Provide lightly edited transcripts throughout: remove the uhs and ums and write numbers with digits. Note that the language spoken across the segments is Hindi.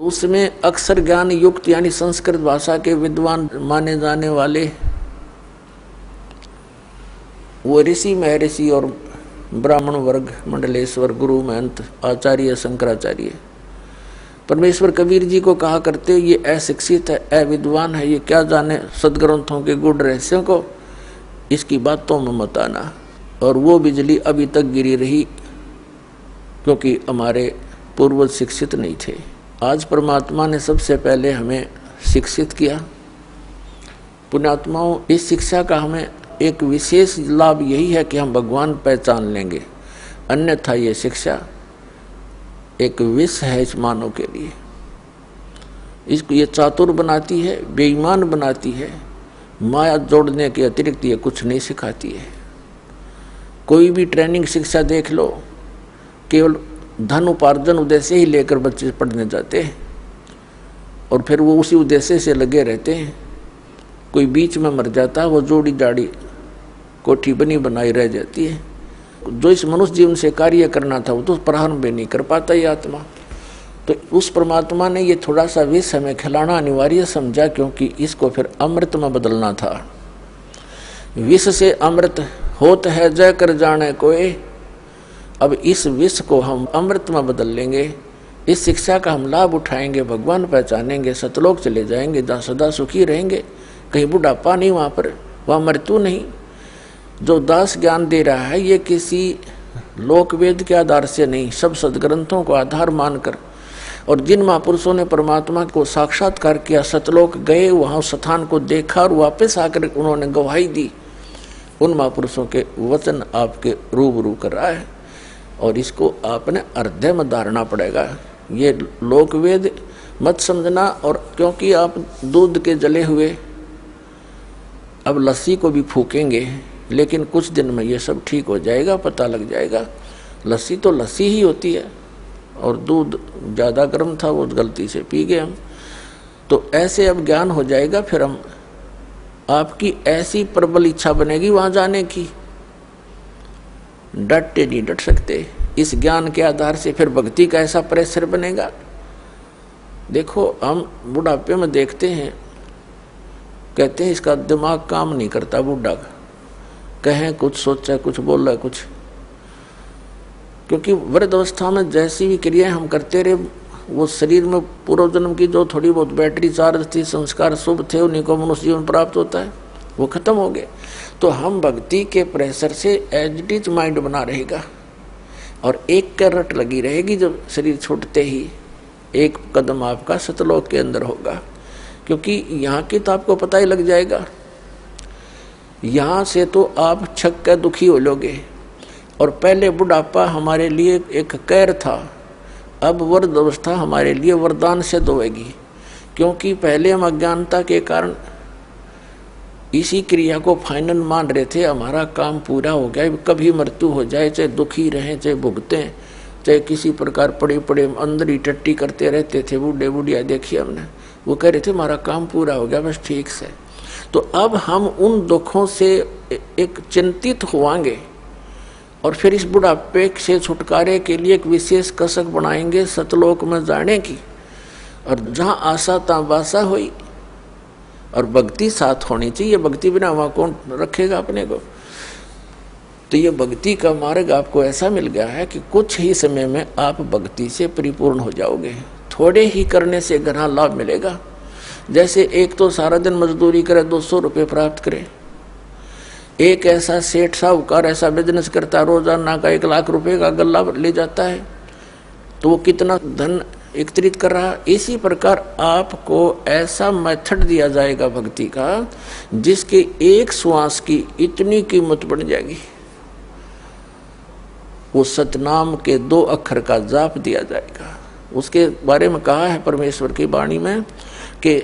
उसमें अक्षर ज्ञान युक्त यानी संस्कृत भाषा के विद्वान माने जाने वाले वो ऋषि महर्षि और ब्राह्मण वर्ग, मंडलेश्वर, गुरु, महंत, आचार्य, शंकराचार्य परमेश्वर कबीर जी को कहा करते, ये अशिक्षित है, अविद्वान है, ये क्या जाने सदग्रंथों के गूढ़ रहस्यों को, इसकी बातों में मत आना। और वो बिजली अभी तक गिरी रही क्योंकि हमारे पूर्वज शिक्षित नहीं थे। आज परमात्मा ने सबसे पहले हमें शिक्षित किया। पुण्यात्माओं, इस शिक्षा का हमें एक विशेष लाभ यही है कि हम भगवान पहचान लेंगे, अन्यथा ये शिक्षा एक विष है इस मानव के लिए। इसको ये चातुर बनाती है, बेईमान बनाती है, माया जोड़ने के अतिरिक्त ये कुछ नहीं सिखाती है। कोई भी ट्रेनिंग शिक्षा देख लो, केवल धन उपार्जन उद्देश्य ही लेकर बच्चे पढ़ने जाते हैं और फिर वो उसी उद्देश्य से लगे रहते हैं। कोई बीच में मर जाता है, वो जोड़ी जाड़ी कोठी बनी बनाई रह जाती है। जो इस मनुष्य जीवन से कार्य करना था वो तो प्रारंभ भी नहीं कर पाता ये आत्मा। तो उस परमात्मा ने ये थोड़ा सा विष हमें खिलाना अनिवार्य समझा, क्योंकि इसको फिर अमृत में बदलना था। विष से अमृत होत है जय कर जाने कोई। अब इस विष को हम अमृत में बदल लेंगे, इस शिक्षा का हम लाभ उठाएंगे, भगवान पहचानेंगे, सतलोक चले जाएंगे, जहाँ सदा सुखी रहेंगे। कहीं बुढ़ापा नहीं, वहाँ पर वहाँ मृत्यु नहीं। जो दास ज्ञान दे रहा है ये किसी लोकवेद के आधार से नहीं, सब सदग्रंथों को आधार मानकर, और जिन महापुरुषों ने परमात्मा को साक्षात्कार किया, सतलोक गए, वहाँ स्थान को देखा और वापस आकर उन्होंने गवाही दी, उन महापुरुषों के वचन आपके रूबरू कर रहा है। और इसको आपने हृदय में धारना पड़ेगा। ये लोकवेद मत समझना। और क्योंकि आप दूध के जले हुए अब लस्सी को भी फूकेंगे, लेकिन कुछ दिन में ये सब ठीक हो जाएगा, पता लग जाएगा। लस्सी तो लस्सी ही होती है और दूध ज़्यादा गर्म था, वो गलती से पी गए हम। तो ऐसे अब ज्ञान हो जाएगा, फिर हम आपकी ऐसी प्रबल इच्छा बनेगी वहाँ जाने की, डटे नहीं डट सकते। इस ज्ञान के आधार से फिर भक्ति का ऐसा प्रेशर बनेगा। देखो, हम बुढ़ापे में देखते हैं, कहते हैं इसका दिमाग काम नहीं करता, बुढ़ा का कहें कुछ, सोचा कुछ, बोला कुछ। क्योंकि वृद्ध अवस्था में जैसी भी क्रियाएं हम करते रहे, वो शरीर में पूर्व जन्म की जो थोड़ी बहुत बैटरी चार्ज थी, संस्कार शुभ थे, उन्हीं को मनुष्य जीवन प्राप्त होता है, वो खत्म हो गए। तो हम भक्ति के प्रेशर से एज इट इज माइंड बना रहेगा और एक करट लगी रहेगी। जब शरीर छूटते ही एक कदम आपका सतलोक के अंदर होगा, क्योंकि यहाँ की तो आपको पता ही लग जाएगा। यहाँ से तो आप छक कर दुखी हो लोगे। और पहले बुढ़ापा हमारे लिए एक कैर था, अब वृद्ध अवस्था हमारे लिए वरदान सिद्ध होगी। क्योंकि पहले हम अज्ञानता के कारण इसी क्रिया को फाइनल मान रहे थे, हमारा काम पूरा हो गया, कभी मृत्यु हो जाए, चाहे दुखी रहें, चाहे भुगतें, चाहे किसी प्रकार पड़े पड़े अंदर ही टट्टी करते रहते थे। बूढ़े बूढ़िया देखिए हमने, वो कह रहे थे हमारा काम पूरा हो गया, बस ठीक से। तो अब हम उन दुखों से एक चिंतित होवांगे और फिर इस बुढ़ापे से छुटकारे के लिए एक विशेष कसक बनाएंगे सतलोक में जाने की। और जहाँ आशा तहाँ बासा हुई, और भक्ति साथ होनी चाहिए। भक्ति बिना वहाँ कौन रखेगा अपने को। तो ये भक्ति का मार्ग आपको ऐसा मिल गया है कि कुछ ही समय में आप भक्ति से परिपूर्ण हो जाओगे। थोड़े ही करने से घना लाभ मिलेगा। जैसे एक तो सारा दिन मजदूरी करे, 200 रुपये प्राप्त करे। एक ऐसा सेठ साहूकार ऐसा बिजनेस करता, रोजाना का 1 लाख रुपए का गल्ला ले जाता है, तो वो कितना धन एकत्रित कर रहा। इसी प्रकार आपको ऐसा मेथड दिया जाएगा भक्ति का, जिसके एक श्वास की इतनी कीमत बढ़ जाएगी। वो सतनाम के 2 अक्षर का जाप दिया जाएगा। उसके बारे में कहा है परमेश्वर की वाणी में कि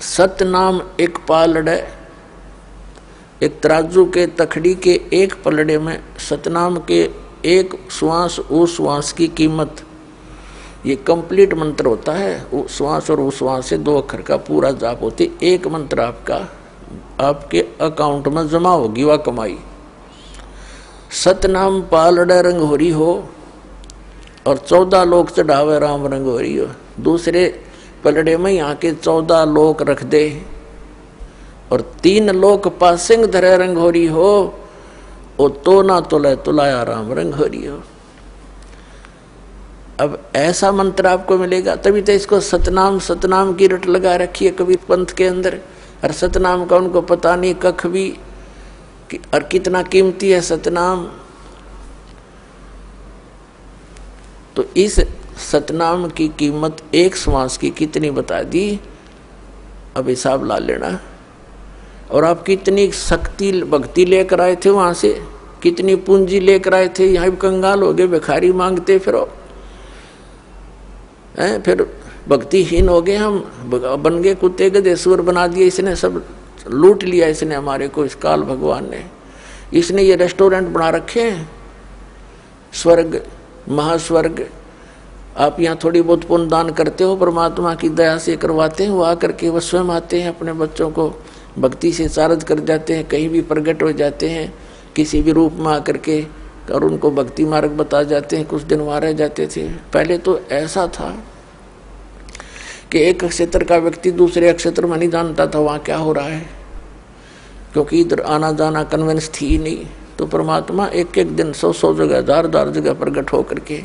सतनाम एक पालड़े, एक तराजू के तखड़ी के एक पलड़े में सतनाम के एक श्वास, उस श्वास की कीमत। ये कंप्लीट मंत्र होता है। वो श्वास और उस श्वास से 2 अक्षर का पूरा जाप होती। एक मंत्र आपका आपके अकाउंट में जमा होगी वह कमाई। सतनाम पालड़ा रंग होरी हो और 14 लोग चढ़ावे राम रंग होरी हो। दूसरे पलड़े में यहाँ के 14 लोक रख दे और 3 लोक पासिंग धरे रंग हो रही हो, वो तो ना तुलाया तुलाया राम रंग हो रही हो। अब ऐसा मंत्र आपको मिलेगा, तभी तो इसको सतनाम सतनाम की रट लगा रखी है कबीर पंथ के अंदर। और सतनाम का उनको पता नहीं कख भी और कितना कीमती है सतनाम। तो इस सतनाम की कीमत एक श्वास की कितनी बता दी, अब हिसाब ला लेना। और आप कितनी शक्ति भक्ति लेकर आए थे वहां से, कितनी पूंजी लेकर आए थे, यहाँ भी कंगाल हो गए, भिखारी मांगते फिरो, फिर भक्तिहीन हो गए हम, बन गए कुत्ते गधे सुअर बना दिए इसने, सब लूट लिया इसने हमारे को, इस काल भगवान ने। इसने ये रेस्टोरेंट बना रखे हैं, स्वर्ग महास्वर्ग। आप यहाँ थोड़ी बहुत पुण्य दान करते हो, परमात्मा की दया से करवाते हैं, वो आकर के वो स्वयं आते हैं, अपने बच्चों को भक्ति से चार्ज कर जाते हैं, कहीं भी प्रकट हो जाते हैं किसी भी रूप में आकर के, और उनको भक्ति मार्ग बता जाते हैं, कुछ दिन वहाँ रह जाते थे। पहले तो ऐसा था कि एक क्षेत्र का व्यक्ति दूसरे क्षेत्र में नहीं जानता था वहाँ क्या हो रहा है, क्योंकि इधर आना जाना कन्वेंस थी ही नहीं। तो परमात्मा एक एक दिन 100 जगह 1000 जगह प्रकट हो करके,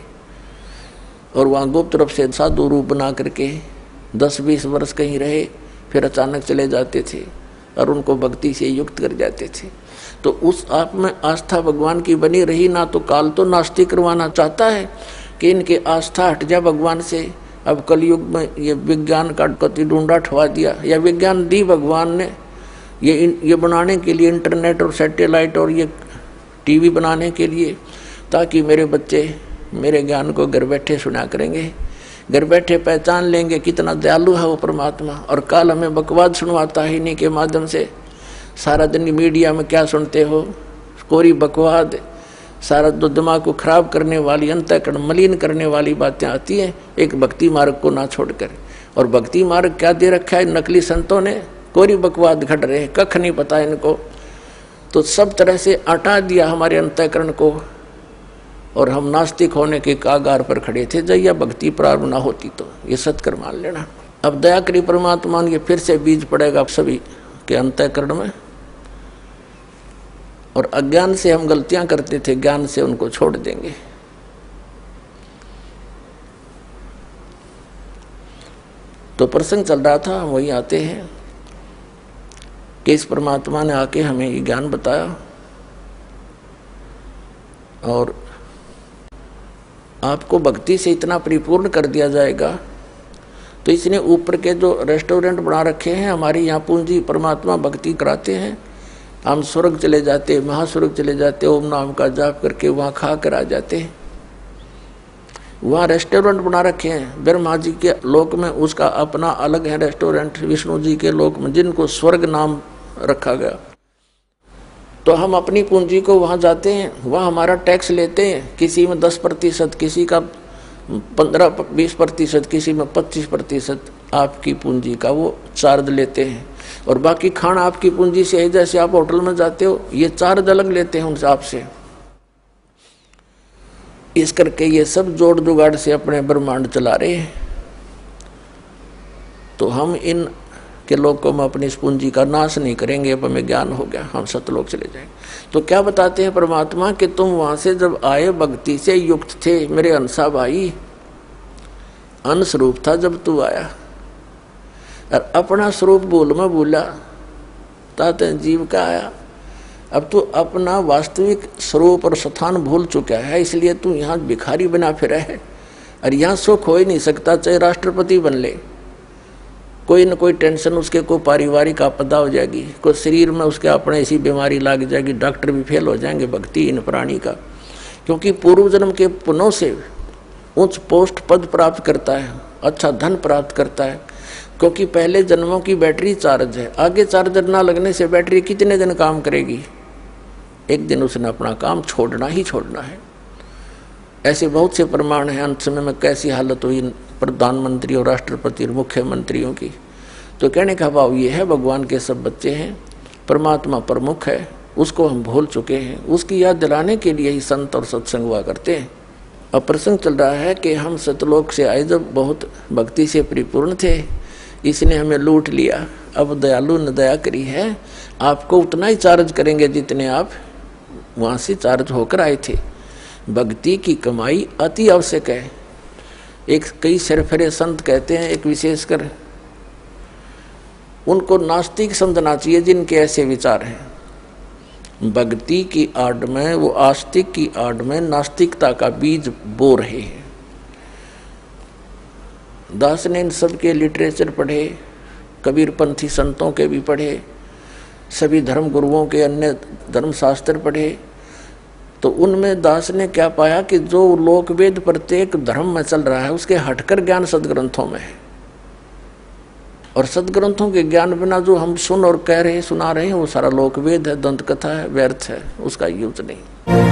और वहाँ गुप्त रूप से साधु रूप बना करके 10-20 वर्ष कहीं रहे, फिर अचानक चले जाते थे और उनको भक्ति से युक्त कर जाते थे। तो उस आप में आस्था भगवान की बनी रही ना। तो काल तो नास्तिक करवाना चाहता है कि इनके आस्था हट जाए भगवान से। अब कलयुग में ये विज्ञान का कति ढूंढा ठवा दिया, या विज्ञान दी भगवान ने ये बनाने के लिए, इंटरनेट और सैटेलाइट और ये टीवी बनाने के लिए, ताकि मेरे बच्चे मेरे ज्ञान को घर बैठे सुना करेंगे, घर बैठे पहचान लेंगे कितना दयालु है वो परमात्मा। और काल हमें बकवाद सुनवाता है इन्हीं के माध्यम से। सारा दिन मीडिया में क्या सुनते हो, कोरी बकवाद, सारा तो दिमाग को खराब करने वाली, अंतःकरण मलिन करने वाली बातें आती हैं, एक भक्ति मार्ग को ना छोड़कर। और भक्ति मार्ग क्या दे रखा है नकली संतों ने, कोरी बकवाद घट रहे, कख नहीं पता इनको। तो सब तरह से हटा दिया हमारे अंतःकरण को, और हम नास्तिक होने के कागार पर खड़े थे। जब यह भक्ति प्रारंभ ना होती तो ये सत्कर मान लेना। अब दया करी परमात्मा ने, फिर से बीज पड़ेगा सभी के अंतःकरण में। और अज्ञान से हम गलतियां करते थे, ज्ञान से उनको छोड़ देंगे। तो प्रसंग चल रहा था, वही आते हैं कि इस परमात्मा ने आके हमें ये ज्ञान बताया, और आपको भक्ति से इतना परिपूर्ण कर दिया जाएगा। तो इसने ऊपर के जो रेस्टोरेंट बना रखे हैं, हमारी यहाँ पूंजी परमात्मा भक्ति कराते हैं, हम स्वर्ग चले जाते, महास्वर्ग चले जाते, ओम नाम का जाप करके वहाँ खा कर आ जाते हैं। वहाँ रेस्टोरेंट बना रखे हैं ब्रह्मा जी के लोक में, उसका अपना अलग है रेस्टोरेंट, विष्णु जी के लोक में जिनको स्वर्ग नाम रखा गया। तो हम अपनी पूंजी को वहाँ जाते हैं, वहाँ हमारा टैक्स लेते हैं, किसी में 10%, किसी का 15-20%, किसी में 25% आपकी पूंजी का वो चार्ज लेते हैं। और बाकी खाना आपकी पूंजी से है, जैसे आप होटल में जाते हो ये चार्ज अलग लेते हैं उनसे आपसे। इस करके ये सब जोड़ जुगाड़ से अपने ब्रह्मांड चला रहे हैं। तो हम इन के लोकों में अपनी इस पूंजी का नाश नहीं करेंगे। अब हमें ज्ञान हो गया, हम सतलोक चले जाएंगे। तो क्या बताते हैं परमात्मा कि तुम वहां से जब आए भक्ति से युक्त थे, मेरे अंशा भाई, अंश स्वरूप था जब तू आया, और अपना स्वरूप भूल में भूला ताते जीव का आया। अब तू अपना वास्तविक स्वरूप और स्थान भूल चुका है, इसलिए तू यहाँ भिखारी बना फिरा है। और यहाँ सुख हो ही नहीं सकता, चाहे राष्ट्रपति बन ले, कोई न कोई टेंशन उसके को पारिवारिक आपदा हो जाएगी, कोई शरीर में उसके अपने ऐसी बीमारी लग जाएगी, डॉक्टर भी फेल हो जाएंगे भक्ति इन प्राणी का। क्योंकि पूर्व जन्म के पुण्यों से उच्च पोस्ट पद प्राप्त करता है, अच्छा धन प्राप्त करता है, क्योंकि पहले जन्मों की बैटरी चार्ज है। आगे चार्जर ना लगने से बैटरी कितने दिन काम करेगी, एक दिन उसने अपना काम छोड़ना ही छोड़ना है। ऐसे बहुत से प्रमाण हैं। अंत समय में कैसी हालत हुई प्रधानमंत्री और राष्ट्रपति और मुख्यमंत्रियों की। तो कहने का भाव ये है, भगवान के सब बच्चे हैं, परमात्मा प्रमुख है, उसको हम भूल चुके हैं, उसकी याद दिलाने के लिए ही संत और सत्संग हुआ करते हैं। अब प्रसंग चल रहा है कि हम सतलोक से आए जब बहुत भक्ति से परिपूर्ण थे, इसने हमें लूट लिया। अब दयालु ने दया करी है, आपको उतना ही चार्ज करेंगे जितने आप वहाँ से चार्ज होकर आए थे। भक्ति की कमाई अति आवश्यक है। एक कई सरफरे संत कहते हैं, एक विशेषकर उनको नास्तिक समझना चाहिए जिनके ऐसे विचार हैं। भक्ति की आड़ में, वो आस्तिक की आड़ में नास्तिकता का बीज बो रहे हैं। दास ने इन सब के लिटरेचर पढ़े, कबीरपंथी संतों के भी पढ़े, सभी धर्म गुरुओं के अन्य धर्मशास्त्र पढ़े, तो उनमें दास ने क्या पाया कि जो लोकवेद प्रत्येक धर्म में चल रहा है उसके हटकर ज्ञान सदग्रंथों में है। और सदग्रंथों के ज्ञान बिना जो हम सुन और कह रहे सुना रहे हैं वो सारा लोकवेद है, दंत कथा है, व्यर्थ है, उसका यूज नहीं।